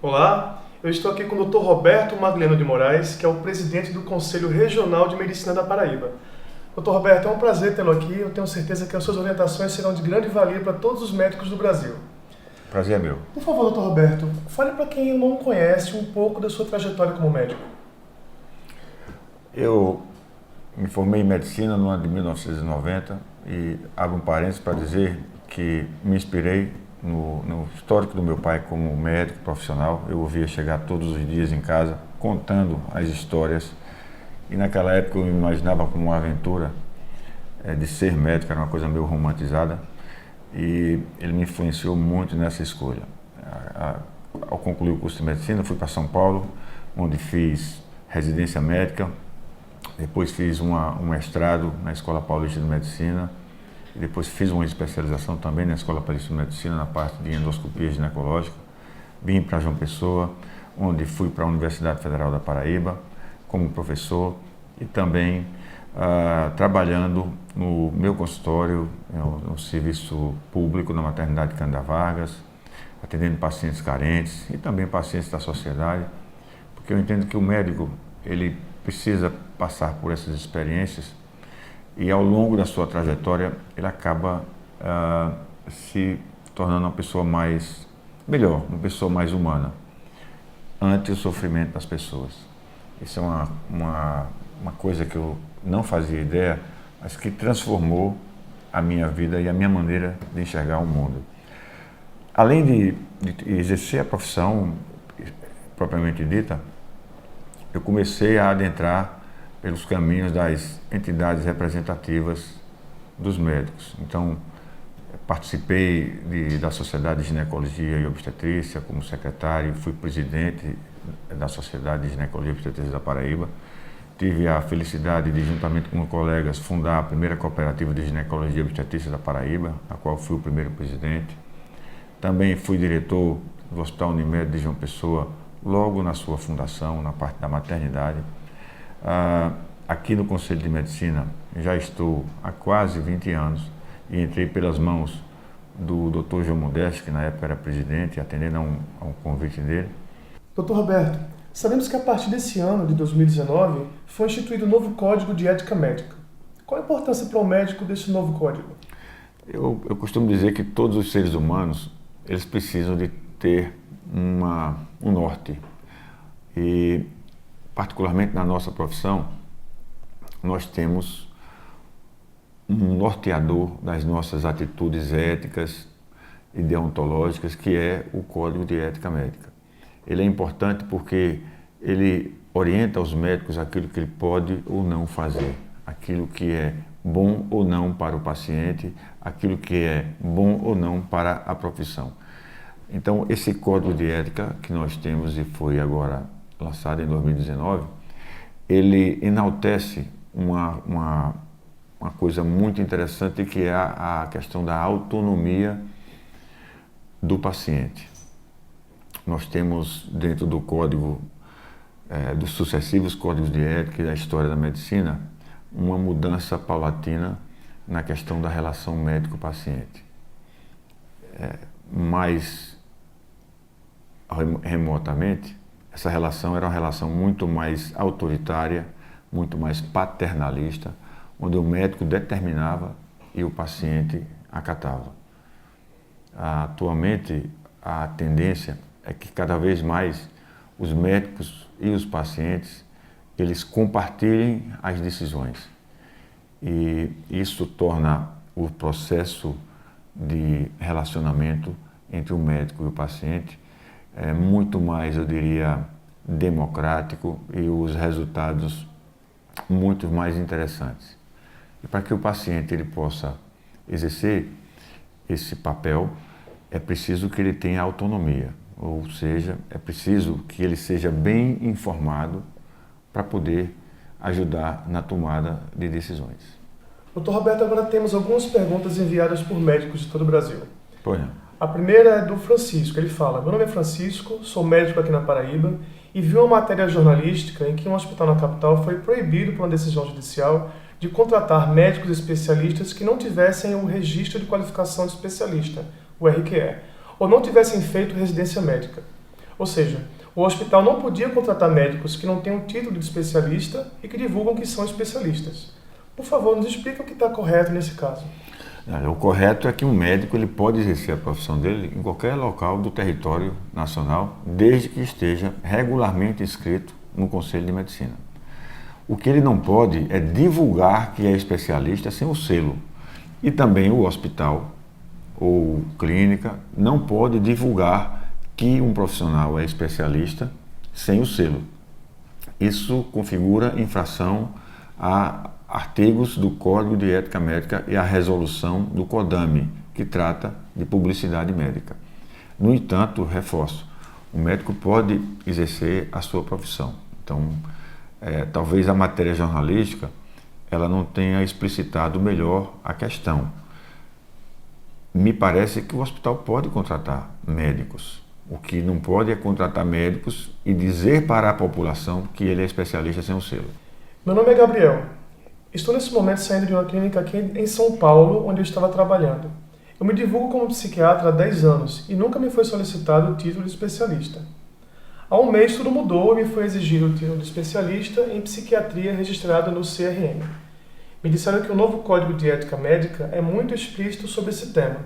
Olá, eu estou aqui com o Dr. Roberto Magliano de Moraes, que é o presidente do Conselho Regional de Medicina da Paraíba. Dr. Roberto, é um prazer tê-lo aqui. Eu tenho certeza que as suas orientações serão de grande valia para todos os médicos do Brasil. Prazer é meu. Por favor, Dr. Roberto, fale para quem não conhece um pouco da sua trajetória como médico. Eu me formei em medicina no ano de 1990 e abro um parênteses para dizer que me inspirei no histórico do meu pai como médico profissional. Eu o via chegar todos os dias em casa contando as histórias e naquela época eu me imaginava como uma aventura de ser médico, era uma coisa meio romantizada e ele me influenciou muito nessa escolha. Ao concluir o curso de medicina, fui para São Paulo, onde fiz residência médica. Depois fiz um mestrado na Escola Paulista de Medicina e depois fiz uma especialização também na Escola Paulista de Medicina na parte de endoscopia ginecológica. Vim para João Pessoa, onde fui para a Universidade Federal da Paraíba como professor e também trabalhando no meu consultório, no serviço público na maternidade Cândido Vargas, atendendo pacientes carentes e também pacientes da sociedade, porque eu entendo que o médico, ele precisa passar por essas experiências e ao longo da sua trajetória ele acaba se tornando uma pessoa melhor, uma pessoa mais humana ante o sofrimento das pessoas. Isso é uma coisa que eu não fazia ideia, mas que transformou a minha vida e a minha maneira de enxergar o mundo. Além de exercer a profissão propriamente dita, eu comecei a adentrar pelos caminhos das entidades representativas dos médicos. Então, participei da Sociedade de Ginecologia e Obstetrícia como secretário, fui presidente da Sociedade de Ginecologia e Obstetrícia da Paraíba. Tive a felicidade de, juntamente com colegas, fundar a primeira cooperativa de ginecologia e obstetrícia da Paraíba, a qual fui o primeiro presidente. Também fui diretor do Hospital Unimed de João Pessoa, logo na sua fundação, na parte da maternidade. Aqui no Conselho de Medicina já estou há quase 20 anos e entrei pelas mãos do Dr. João Modesto, que na época era presidente, atendendo a um convite dele. Dr. Roberto, sabemos que a partir desse ano, de 2019, foi instituído o novo Código de Ética Médica. Qual a importância para o médico desse novo código? Eu costumo dizer que todos os seres humanos, eles precisam de ter um norte. E, particularmente na nossa profissão, nós temos um norteador das nossas atitudes éticas e deontológicas, que é o Código de Ética Médica. Ele é importante porque ele orienta os médicos aquilo que ele pode ou não fazer, aquilo que é bom ou não para o paciente, aquilo que é bom ou não para a profissão. Então, esse Código de Ética que nós temos e foi agora lançado em 2019, ele enaltece uma coisa muito interessante, que é a questão da autonomia do paciente. Nós temos dentro do código, dos sucessivos códigos de ética e da história da medicina, uma mudança paulatina na questão da relação médico-paciente. Mais remotamente, essa relação era uma relação muito mais autoritária, muito mais paternalista, onde o médico determinava e o paciente acatava. Atualmente, a tendência é que cada vez mais os médicos e os pacientes, eles compartilhem as decisões. E isso torna o processo de relacionamento entre o médico e o paciente muito mais, eu diria, democrático e os resultados muito mais interessantes. E para que o paciente ele possa exercer esse papel, é preciso que ele tenha autonomia, ou seja, é preciso que ele seja bem informado para poder ajudar na tomada de decisões. Dr. Roberto, agora temos algumas perguntas enviadas por médicos de todo o Brasil. Pois não. A primeira é do Francisco. Ele fala: meu nome é Francisco, sou médico aqui na Paraíba e vi uma matéria jornalística em que um hospital na capital foi proibido por uma decisão judicial de contratar médicos especialistas que não tivessem o registro de qualificação de especialista, o RQE, ou não tivessem feito residência médica. Ou seja, o hospital não podia contratar médicos que não têm o título de especialista e que divulgam que são especialistas. Por favor, nos explica o que está correto nesse caso. O correto é que um médico ele pode exercer a profissão dele em qualquer local do território nacional, desde que esteja regularmente inscrito no Conselho de Medicina. O que ele não pode é divulgar que é especialista sem o selo. E também o hospital ou clínica não pode divulgar que um profissional é especialista sem o selo. Isso configura infração a artigos do Código de Ética Médica e a resolução do CODAME, que trata de publicidade médica. No entanto, reforço, o médico pode exercer a sua profissão. Então, talvez a matéria jornalística ela não tenha explicitado melhor a questão. Me parece que o hospital pode contratar médicos. O que não pode é contratar médicos e dizer para a população que ele é especialista sem o selo. Meu nome é Gabriel. Estou nesse momento saindo de uma clínica aqui em São Paulo, onde eu estava trabalhando. Eu me divulgo como psiquiatra há 10 anos e nunca me foi solicitado o título de especialista. Há um mês tudo mudou e me foi exigido o título de especialista em psiquiatria registrado no CRM. Me disseram que o novo Código de Ética Médica é muito explícito sobre esse tema.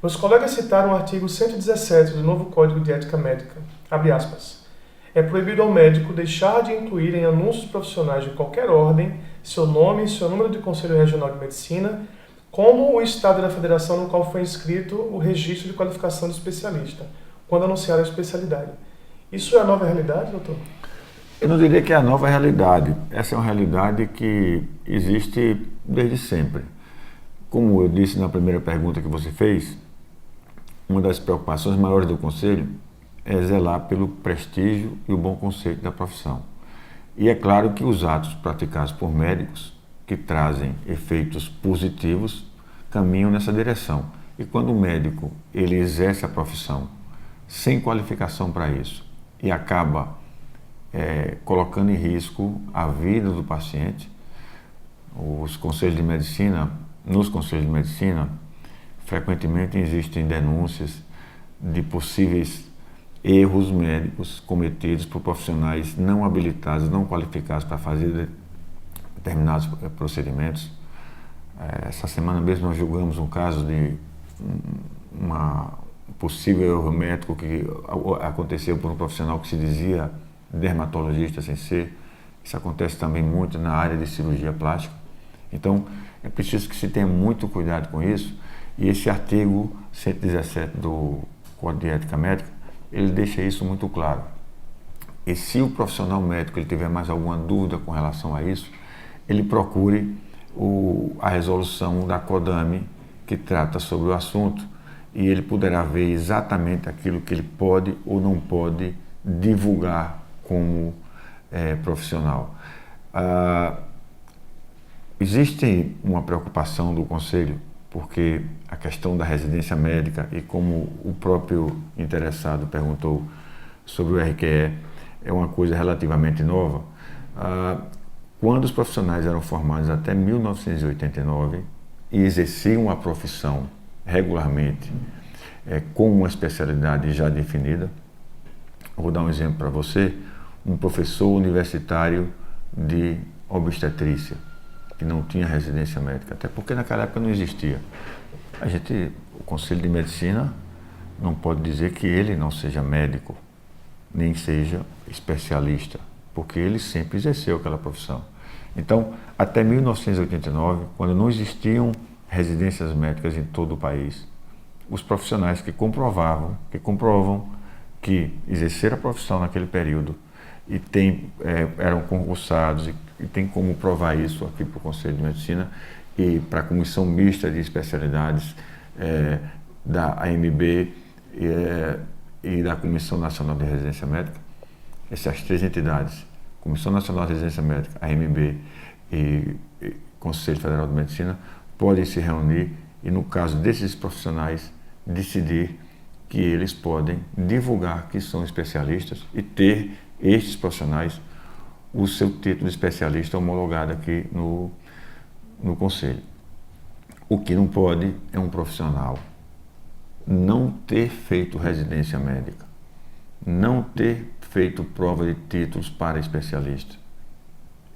Meus colegas citaram o artigo 117 do novo Código de Ética Médica, abre aspas. É proibido ao médico deixar de incluir em anúncios profissionais de qualquer ordem seu nome e seu número de Conselho Regional de Medicina, como o estado da federação no qual foi inscrito o registro de qualificação de especialista, quando anunciar a especialidade. Isso é a nova realidade, doutor? Eu não diria que é a nova realidade. Essa é uma realidade que existe desde sempre. Como eu disse na primeira pergunta que você fez, uma das preocupações maiores do Conselho é zelar pelo prestígio e o bom conceito da profissão. E é claro que os atos praticados por médicos que trazem efeitos positivos caminham nessa direção. E quando o médico ele exerce a profissão sem qualificação para isso e acaba colocando em risco a vida do paciente, nos conselhos de medicina, frequentemente existem denúncias de possíveis erros médicos cometidos por profissionais não habilitados, não qualificados para fazer determinados procedimentos. Essa semana mesmo nós julgamos um caso de uma possível erro médico que aconteceu por um profissional que se dizia dermatologista sem ser. Isso acontece também muito na área de cirurgia plástica. Então, é preciso que se tenha muito cuidado com isso. E esse artigo 117 do Código de Ética Médica, ele deixa isso muito claro. E se o profissional médico ele tiver mais alguma dúvida com relação a isso, ele procure a resolução da CODAME, que trata sobre o assunto, e ele poderá ver exatamente aquilo que ele pode ou não pode divulgar como profissional. Existe uma preocupação do Conselho, porque a questão da residência médica e como o próprio interessado perguntou sobre o RQE é uma coisa relativamente nova. Quando os profissionais eram formados até 1989 e exerciam a profissão regularmente com uma especialidade já definida, eu vou dar um exemplo para você, um professor universitário de obstetrícia, que não tinha residência médica, até porque naquela época não existia. O Conselho de Medicina não pode dizer que ele não seja médico, nem seja especialista, porque ele sempre exerceu aquela profissão. Então, até 1989, quando não existiam residências médicas em todo o país, os profissionais que comprovam que exerceram a profissão naquele período e eram concursados e tem como provar isso aqui para o Conselho de Medicina e para a Comissão Mista de Especialidades da AMB e da Comissão Nacional de Residência Médica, essas três entidades, Comissão Nacional de Residência Médica, AMB e Conselho Federal de Medicina, podem se reunir e, no caso desses profissionais, decidir que eles podem divulgar que são especialistas e ter estes profissionais o seu título de especialista homologado aqui no Conselho. O que não pode é um profissional não ter feito residência médica, não ter feito prova de títulos para especialista,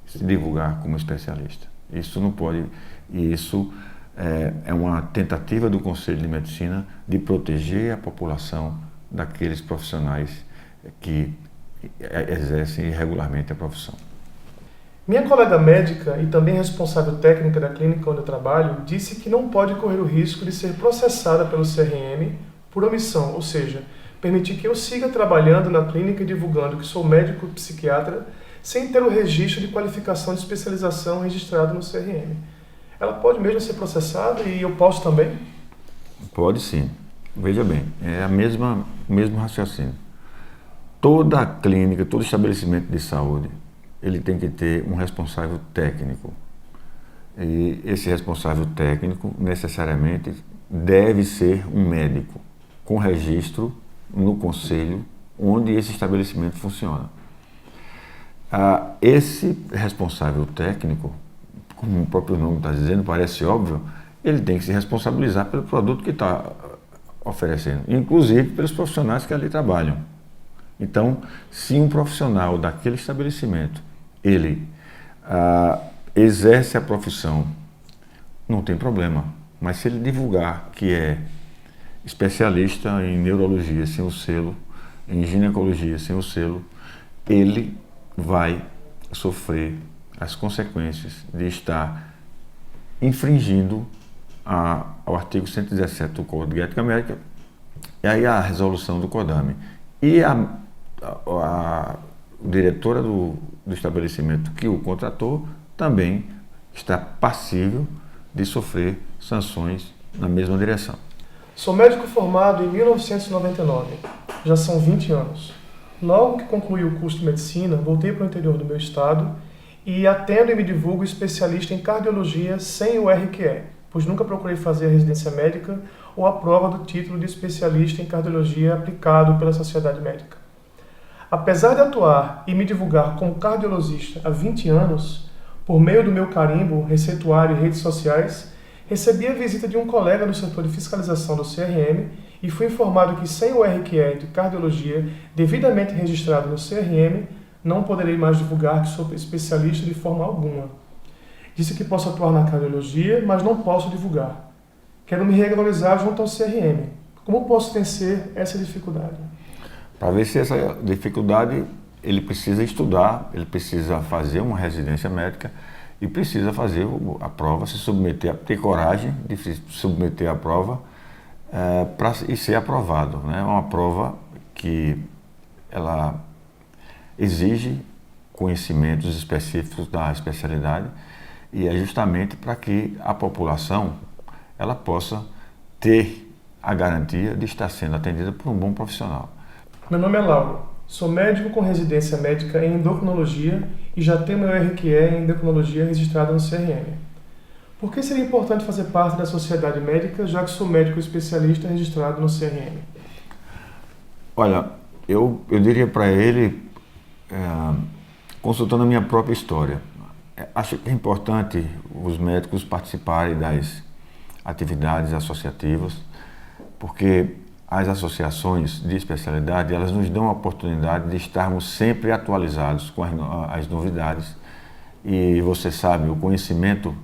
se divulgar como especialista. Isso não pode, e isso é uma tentativa do Conselho de Medicina de proteger a população daqueles profissionais que exercem irregularmente a profissão. Minha colega médica e também responsável técnica da clínica onde eu trabalho disse que não pode correr o risco de ser processada pelo CRM por omissão, ou seja, permitir que eu siga trabalhando na clínica e divulgando que sou médico psiquiatra sem ter o registro de qualificação de especialização registrado no CRM. Ela pode mesmo ser processada e eu posso também? Pode sim. Veja bem, é o mesmo raciocínio. Toda clínica, todo estabelecimento de saúde, ele tem que ter um responsável técnico. E esse responsável técnico, necessariamente, deve ser um médico, com registro no conselho onde esse estabelecimento funciona. Esse responsável técnico, como o próprio nome está dizendo, parece óbvio, ele tem que se responsabilizar pelo produto que está oferecendo, inclusive pelos profissionais que ali trabalham. Então, se um profissional daquele estabelecimento, ele exerce a profissão, não tem problema. Mas se ele divulgar que é especialista em neurologia sem o selo, em ginecologia sem o selo, ele vai sofrer as consequências de estar infringindo ao artigo 117 do Código de Ética Médica e aí a resolução do CODAME. E a diretora do estabelecimento que o contratou também está passível de sofrer sanções na mesma direção. Sou médico formado em 1999, já são 20 anos. Logo que concluí o curso de medicina, voltei para o interior do meu estado e atendo e me divulgo especialista em cardiologia sem o RQE, pois nunca procurei fazer a residência médica ou a prova do título de especialista em cardiologia aplicado pela Sociedade Médica. Apesar de atuar e me divulgar como cardiologista há 20 anos, por meio do meu carimbo, receituário e redes sociais, recebi a visita de um colega do setor de fiscalização do CRM e fui informado que sem o RQE de cardiologia devidamente registrado no CRM, não poderei mais divulgar que sou especialista de forma alguma. Disse que posso atuar na cardiologia, mas não posso divulgar. Quero me regularizar junto ao CRM. Como posso vencer essa dificuldade? Para vencer essa dificuldade, ele precisa estudar, ele precisa fazer uma residência médica e precisa fazer a prova, se submeter, ter coragem de se submeter à prova e ser aprovado. É uma prova que ela exige conhecimentos específicos da especialidade e é justamente para que a população ela possa ter a garantia de estar sendo atendida por um bom profissional. Meu nome é Lauro, sou médico com residência médica em endocrinologia e já tenho meu RQE em endocrinologia registrado no CRM. Por que seria importante fazer parte da sociedade médica, já que sou médico especialista registrado no CRM? Olha, eu diria para ele, consultando a minha própria história, acho que é importante os médicos participarem das atividades associativas, porque as associações de especialidade, elas nos dão a oportunidade de estarmos sempre atualizados com as novidades. E você sabe, o conhecimento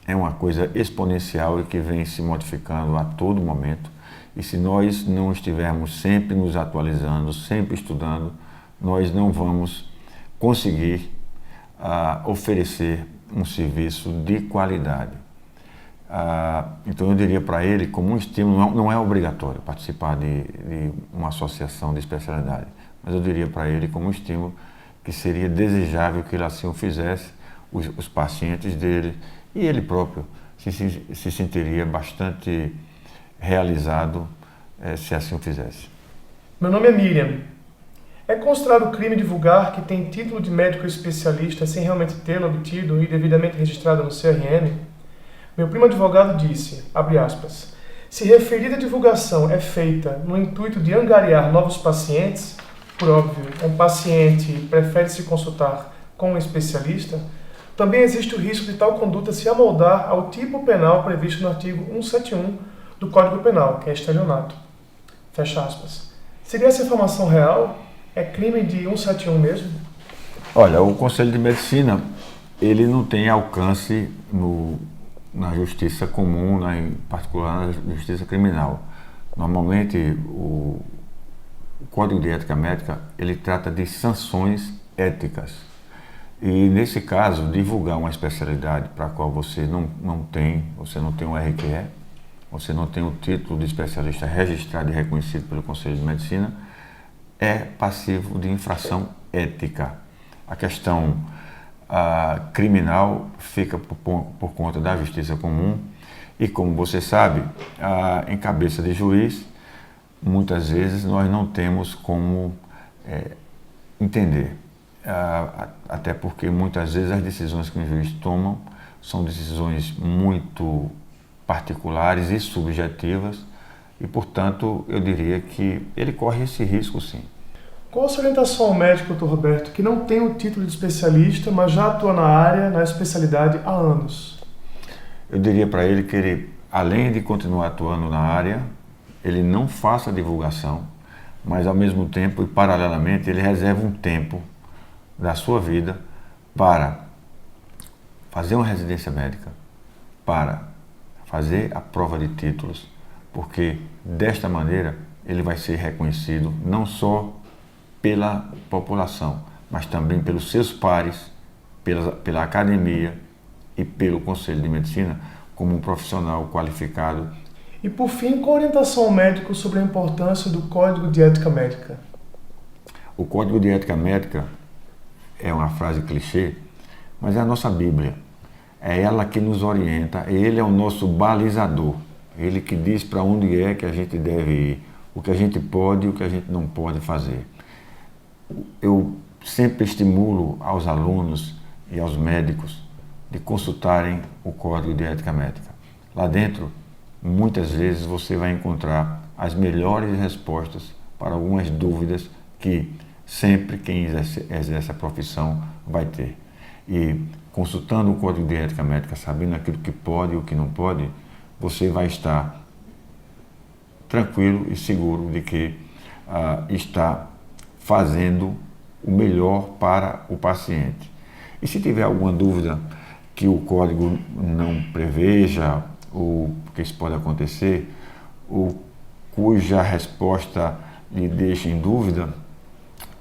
é uma coisa exponencial e que vem se modificando a todo momento. E se nós não estivermos sempre nos atualizando, sempre estudando, nós não vamos conseguir oferecer um serviço de qualidade. Então eu diria para ele, como um estímulo, não é obrigatório participar de uma associação de especialidade, mas eu diria para ele como um estímulo que seria desejável que ele assim o fizesse, os pacientes dele e ele próprio se sentiria bastante realizado se assim o fizesse. Meu nome é Miriam. É considerado crime divulgar que tem título de médico especialista sem realmente tê-lo obtido e devidamente registrado no CRM? Meu primo advogado disse, abre aspas, se referida divulgação é feita no intuito de angariar novos pacientes, por óbvio, um paciente prefere se consultar com um especialista, também existe o risco de tal conduta se amoldar ao tipo penal previsto no artigo 171 do Código Penal, que é estelionato. Fecha aspas. Seria essa informação real? É crime de 171 mesmo? Olha, o Conselho de Medicina, ele não tem alcance na justiça comum, em particular na justiça criminal. Normalmente, o Código de Ética Médica, ele trata de sanções éticas. E, nesse caso, divulgar uma especialidade para a qual você não tem um RQE, você não tem o título de especialista registrado e reconhecido pelo Conselho de Medicina, é passivo de infração ética. A questão criminal fica por conta da justiça comum e, como você sabe, em cabeça de juiz, muitas vezes nós não temos como entender. Até porque muitas vezes as decisões que os juízes tomam são decisões muito particulares e subjetivas e, portanto, eu diria que ele corre esse risco, sim. Qual a sua orientação ao médico, Dr. Roberto, que não tem o título de especialista, mas já atua na área, na especialidade há anos? Eu diria para ele que ele, além de continuar atuando na área, ele não faça divulgação, mas ao mesmo tempo e paralelamente ele reserva um tempo da sua vida para fazer uma residência médica, para fazer a prova de títulos, porque desta maneira ele vai ser reconhecido não só pela população, mas também pelos seus pares, pela academia e pelo Conselho de Medicina como um profissional qualificado. E por fim, qual a orientação ao médico sobre a importância do Código de Ética Médica? O Código de Ética Médica é uma frase clichê, mas é a nossa Bíblia. É ela que nos orienta, ele é o nosso balizador, ele que diz para onde é que a gente deve ir, o que a gente pode e o que a gente não pode fazer. Eu sempre estimulo aos alunos e aos médicos de consultarem o Código de Ética Médica. Lá dentro, muitas vezes você vai encontrar as melhores respostas para algumas dúvidas que sempre quem exerce a profissão vai ter. E consultando o Código de Ética Médica, sabendo aquilo que pode e o que não pode, você vai estar tranquilo e seguro de que está fazendo o melhor para o paciente. E se tiver alguma dúvida que o código não preveja, ou que isso pode acontecer, ou cuja resposta lhe deixe em dúvida,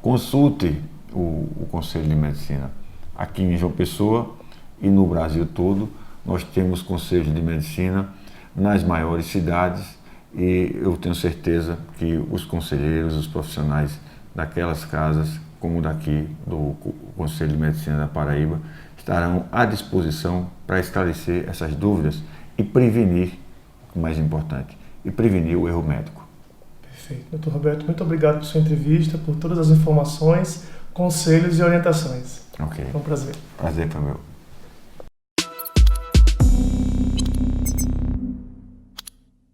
consulte o Conselho de Medicina. Aqui em João Pessoa e no Brasil todo, nós temos conselhos de medicina nas maiores cidades e eu tenho certeza que os conselheiros, os profissionais daquelas casas, como daqui do Conselho de Medicina da Paraíba, estarão à disposição para esclarecer essas dúvidas e prevenir, o mais importante, e prevenir o erro médico. Perfeito. Dr. Roberto, muito obrigado por sua entrevista, por todas as informações, conselhos e orientações. Ok. Foi um prazer. Prazer foi meu.